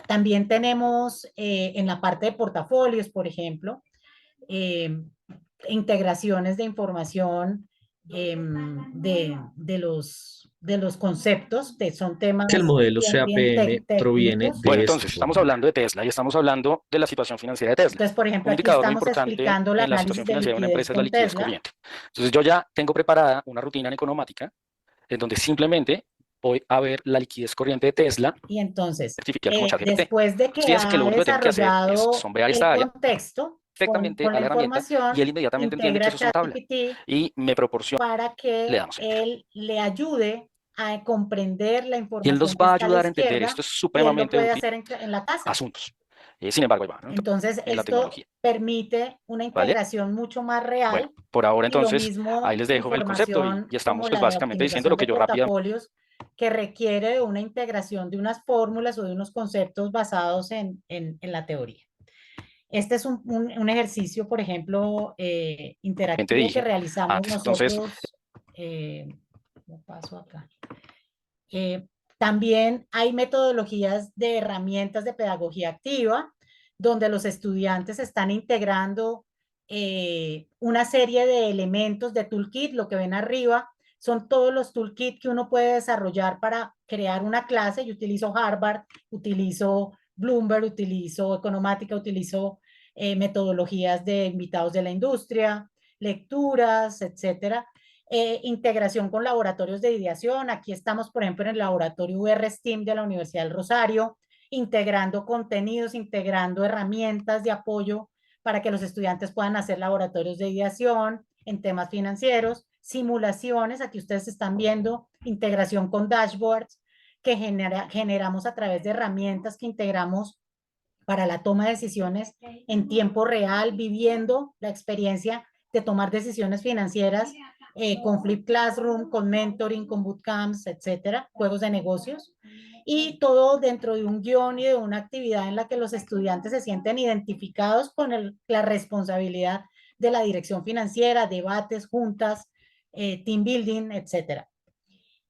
también tenemos en la parte de portafolios, por ejemplo, eh, integraciones de información de los conceptos, que son temas Que el modelo bien CAPM proviene técnicos. de Bueno, esto. entonces estamos hablando de Tesla y estamos hablando de la situación financiera de Tesla. Entonces, por ejemplo, Un aquí indicador muy estamos importante explicando el en la análisis situación de financiera de una liquidez empresa es la con liquidez Tesla. corriente. Entonces yo ya tengo preparada una rutina en economática en donde simplemente voy a ver la liquidez corriente de Tesla, Y entonces, certificar como ChatGPT. después de que Fíjense que lo ha único que tengo que hacer es desarrollado sombrear esta el área contexto perfectamente con a la la herramienta y información, él inmediatamente entiende que integra eso es una tabla ChatGPT y me proporciona, para le que damos enter. él le ayude a comprender la Y él información nos que va a está a la ayudar a entender, izquierda esto es y él lo supremamente puede útil, hacer en la casa. asuntos. Sin embargo, ahí va, ¿no? Entonces, En la esto tecnología, permite una ¿vale? integración mucho más Bueno, real por ahora y lo entonces, ahí mismo les dejo el concepto y información como estamos pues la de básicamente diciendo lo optimización que de yo rápidamente. portafolios que requiere de una integración de unas fórmulas o de unos conceptos basados en la teoría. Este es un ejercicio, por ejemplo, interactivo que Dije realizamos antes. Entonces, nosotros. Lo paso acá. También hay metodologías de herramientas de pedagogía activa, donde los estudiantes están integrando una serie de elementos de toolkit. Lo que ven arriba son todos los toolkits que uno puede desarrollar para crear una clase. Yo utilizo Harvard, utilizo Bloomberg, utilizo Economática, utilizo metodologías de invitados de la industria, lecturas, etcétera. Integración con laboratorios de ideación. Aquí estamos, por ejemplo, en el laboratorio UR-STEAM de la Universidad del Rosario, integrando contenidos, integrando herramientas de apoyo para que los estudiantes puedan hacer laboratorios de ideación en temas financieros, simulaciones, aquí ustedes están viendo, integración con dashboards que generamos a través de herramientas que integramos para la toma de decisiones en tiempo real, viviendo la experiencia de tomar decisiones financieras con Flip Classroom, con mentoring, con bootcamps, etcétera, juegos de negocios. Y todo dentro de un guión y de una actividad en la que los estudiantes se sienten identificados con la responsabilidad de la dirección financiera, debates, juntas, team building, etcétera.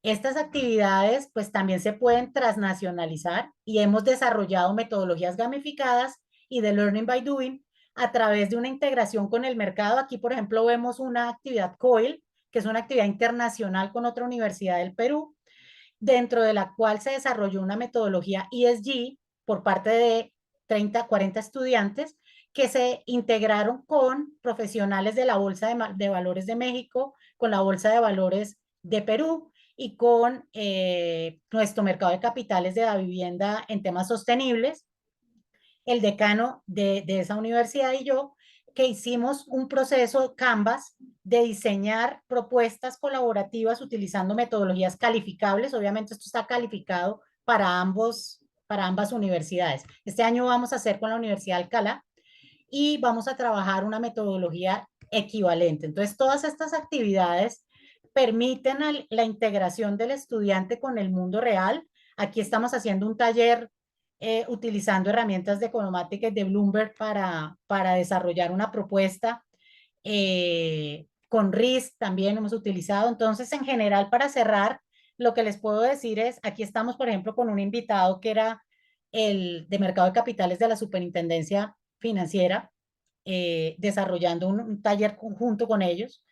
Estas actividades pues también se pueden transnacionalizar y hemos desarrollado metodologías gamificadas y de Learning by Doing a través de una integración con el mercado. Aquí, por ejemplo, vemos una actividad COIL, que es una actividad internacional con otra universidad del Perú, dentro de la cual se desarrolló una metodología ESG por parte de 40 estudiantes que se integraron con profesionales de la Bolsa de Valores de México, con la Bolsa de Valores de Perú y con nuestro mercado de capitales de la vivienda en temas sostenibles. El decano de esa universidad y yo, que hicimos un proceso Canvas de diseñar propuestas colaborativas utilizando metodologías calificables. Obviamente esto está calificado para ambas universidades. Este año vamos a hacer con la Universidad de Alcalá y vamos a trabajar una metodología equivalente. Entonces, todas estas actividades permiten la integración del estudiante con el mundo real. Aquí estamos haciendo un taller utilizando herramientas de economática y de Bloomberg para desarrollar una propuesta. Con RISC también hemos utilizado. Entonces, en general, para cerrar, lo que les puedo decir es, aquí estamos, por ejemplo, con un invitado que era el de mercado de capitales de la Superintendencia Financiera, desarrollando un taller conjunto con ellos.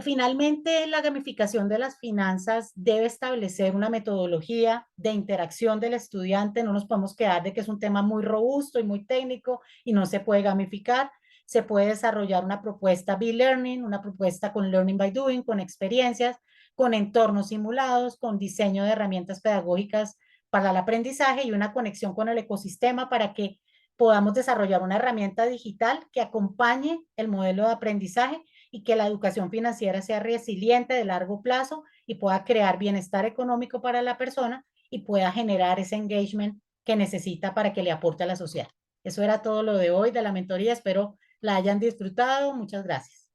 Finalmente, la gamificación de las finanzas debe establecer una metodología de interacción del estudiante. No nos podemos quedar de que es un tema muy robusto y muy técnico y no se puede gamificar. Se puede desarrollar una propuesta B-Learning, una propuesta con Learning by Doing, con experiencias, con entornos simulados, con diseño de herramientas pedagógicas para el aprendizaje y una conexión con el ecosistema para que podamos desarrollar una herramienta digital que acompañe el modelo de aprendizaje y que la educación financiera sea resiliente de largo plazo y pueda crear bienestar económico para la persona y pueda generar ese engagement que necesita para que le aporte a la sociedad. Eso era todo lo de hoy de la mentoría. Espero la hayan disfrutado. Muchas gracias.